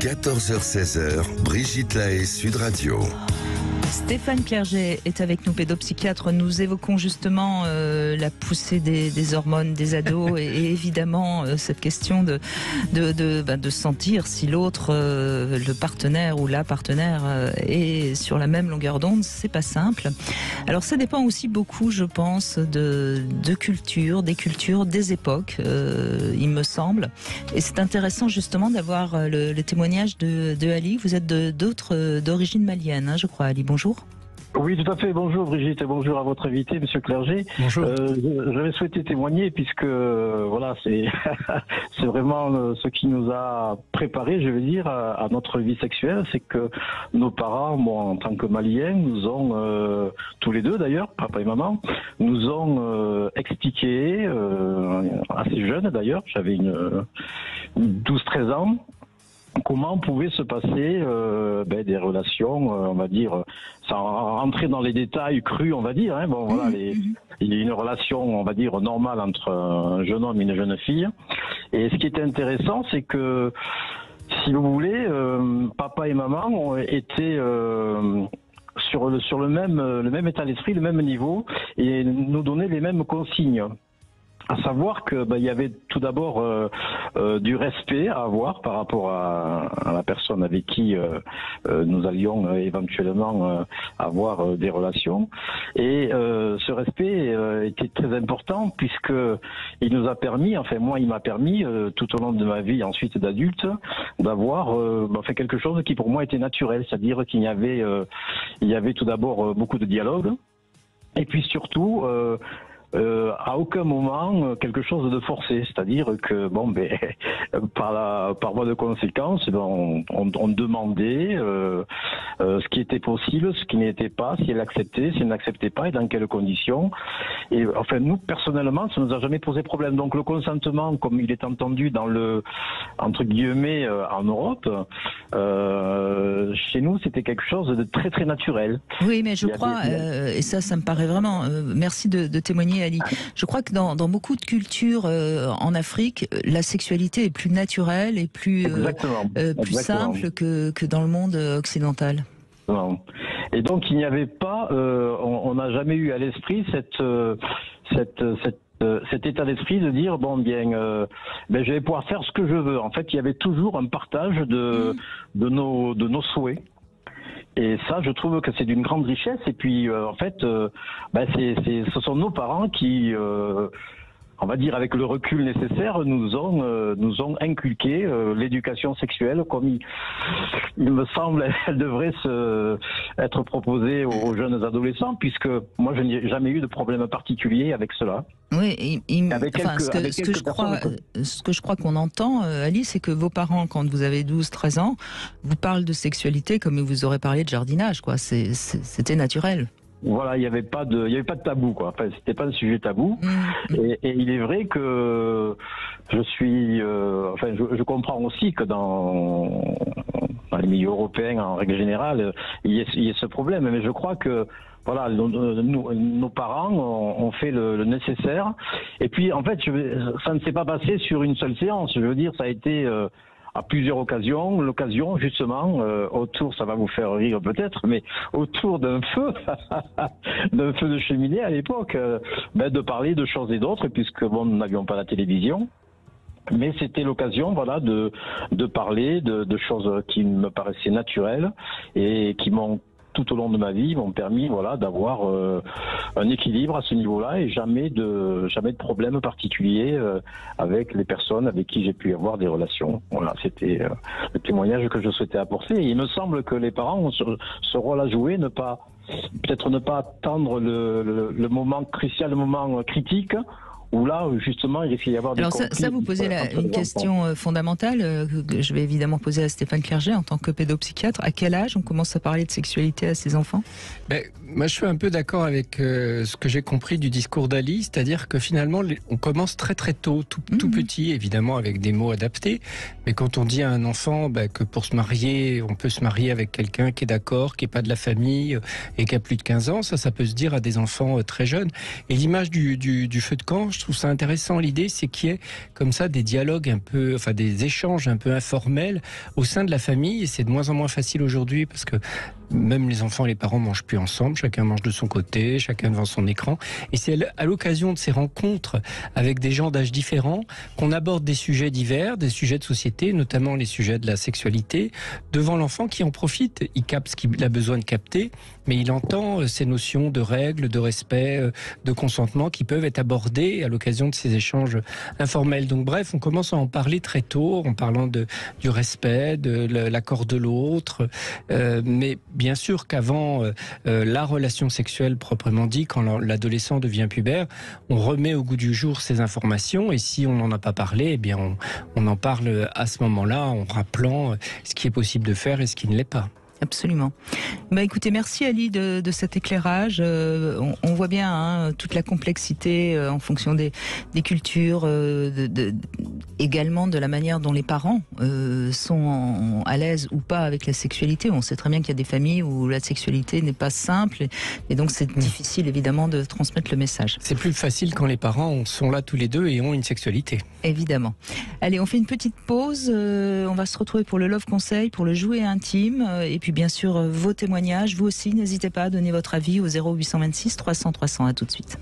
14h-16h, Brigitte Lahaie, Sud Radio. Stéphane Clerget est avec nous, pédopsychiatre. Nous évoquons justement la poussée des hormones des ados et évidemment cette question de sentir si l'autre, le partenaire ou la partenaire est sur la même longueur d'onde. C'est pas simple. Alors ça dépend aussi beaucoup, je pense, de culture, des cultures, des époques, il me semble. Et c'est intéressant justement d'avoir le témoignage de Ali. Vous êtes d'origine malienne, hein, je crois, Ali. Bonjour. Oui, tout à fait. Bonjour Brigitte et bonjour à votre invité, Monsieur Clerget. Bonjour. J'avais souhaité témoigner puisque voilà, c'est c'est vraiment ce qui nous a préparé, je veux dire, à notre vie sexuelle, c'est que nos parents, moi en tant que Malien, nous ont tous les deux d'ailleurs, papa et maman, nous ont expliqué assez jeune d'ailleurs, j'avais une 12-13 ans. Comment pouvaient se passer des relations, on va dire, sans rentrer dans les détails crus, on va dire. Hein, bon, voilà, il y a une relation, on va dire, normale entre un jeune homme et une jeune fille. Et ce qui est intéressant, c'est que, si vous voulez, papa et maman ont été sur le même état d'esprit, le même niveau, et nous donnaient les mêmes consignes. À savoir que il y avait tout d'abord du respect à avoir par rapport à la personne avec qui nous allions éventuellement avoir des relations, et ce respect était très important puisque il nous a permis, enfin moi il m'a permis tout au long de ma vie ensuite d'adulte d'avoir fait quelque chose qui pour moi était naturel, c'est-à-dire qu'il y avait tout d'abord beaucoup de dialogue et puis surtout à aucun moment quelque chose de forcé, c'est-à-dire que par voie de conséquence, on demandait ce qui était possible, ce qui n'était pas, si elle acceptait, si elle n'acceptait pas et dans quelles conditions. Et enfin nous personnellement, ça nous a jamais posé problème. Donc le consentement, comme il est entendu dans le entre guillemets en Europe, chez nous c'était quelque chose de très très naturel. Oui, mais je crois, et ça me paraît vraiment. Merci de témoigner, Ali. Je crois que dans beaucoup de cultures en Afrique, la sexualité est plus naturelle et plus simple que dans le monde occidental. Non. Et donc il n'y avait pas, on n'a jamais eu à l'esprit cet état d'esprit de dire je vais pouvoir faire ce que je veux. En fait, il y avait toujours un partage de nos souhaits. Et ça, je trouve que c'est d'une grande richesse. Et puis, en fait, ce sont nos parents qui, on va dire avec le recul nécessaire, nous ont inculqué l'éducation sexuelle comme il me semble elle devrait être proposée aux jeunes adolescents, puisque moi je n'ai jamais eu de problème particulier avec cela. Oui, ce que je crois qu'on entend, Ali, c'est que vos parents, quand vous avez 12-13 ans, vous parlent de sexualité comme ils vous auraient parlé de jardinage, quoi. C'était naturel. Voilà, il n'y avait pas de tabou, quoi. Enfin, c'était pas un sujet tabou. Et il est vrai que je comprends aussi que dans les milieux européens, en règle générale, il y ait ce problème. Mais je crois que voilà, nos parents ont fait le nécessaire. Et puis, en fait, ça ne s'est pas passé sur une seule séance. Je veux dire, ça a été à plusieurs occasions, l'occasion justement autour, ça va vous faire rire peut-être, mais autour d'un feu, d'un feu de cheminée à l'époque, de parler de choses et d'autres, puisque nous n'avions pas la télévision. Mais c'était l'occasion, voilà, de parler de choses qui me paraissaient naturelles et qui m'ont tout au long de ma vie m'ont permis, voilà, d'avoir un équilibre à ce niveau-là et jamais de problème particulier avec les personnes avec qui j'ai pu avoir des relations. Voilà, c'était le témoignage que je souhaitais apporter. Et il me semble que les parents ont ce rôle à jouer, peut-être ne pas attendre le moment crucial, le moment critique, où là, justement, il risque d'y avoir des conflits. Alors ça vous posez une question fondamentale que je vais évidemment poser à Stéphane Clerget en tant que pédopsychiatre. À quel âge on commence à parler de sexualité à ses enfants ? Moi, je suis un peu d'accord avec ce que j'ai compris du discours d'Ali, c'est-à-dire que finalement, on commence très très tôt, tout petit, évidemment, avec des mots adaptés. Mais quand on dit à un enfant que pour se marier, on peut se marier avec quelqu'un qui est d'accord, qui n'est pas de la famille et qui a plus de 15 ans, ça peut se dire à des enfants très jeunes. Et l'image du feu de camp, je trouve ça intéressant. L'idée, c'est qu'il y ait comme ça des dialogues un peu, enfin des échanges un peu informels au sein de la famille. Et c'est de moins en moins facile aujourd'hui parce que même les enfants et les parents mangent plus ensemble, chacun mange de son côté, chacun devant son écran. Et c'est à l'occasion de ces rencontres avec des gens d'âge différents qu'on aborde des sujets divers, des sujets de société, notamment les sujets de la sexualité, devant l'enfant qui en profite. Il capte ce qu'il a besoin de capter, mais il entend ces notions de règles, de respect, de consentement qui peuvent être abordées à l'occasion de ces échanges informels. Donc bref, on commence à en parler très tôt, en parlant du respect, de l'accord de l'autre, mais bien sûr qu'avant la relation sexuelle proprement dit, quand l'adolescent devient pubère, on remet au goût du jour ces informations et si on n'en a pas parlé, eh bien on en parle à ce moment-là en rappelant ce qui est possible de faire et ce qui ne l'est pas. Absolument. Écoutez, merci Ali de cet éclairage. On voit bien toute la complexité en fonction des cultures, également de la manière dont les parents sont à l'aise ou pas avec la sexualité. On sait très bien qu'il y a des familles où la sexualité n'est pas simple et donc c'est difficile évidemment de transmettre le message. C'est plus facile quand les parents sont là tous les deux et ont une sexualité. Évidemment. Allez, on fait une petite pause. On va se retrouver pour le Love Conseil, pour le jouet intime et puis bien sûr vos témoignages. Vous aussi, n'hésitez pas à donner votre avis au 0826 300 300. À tout de suite.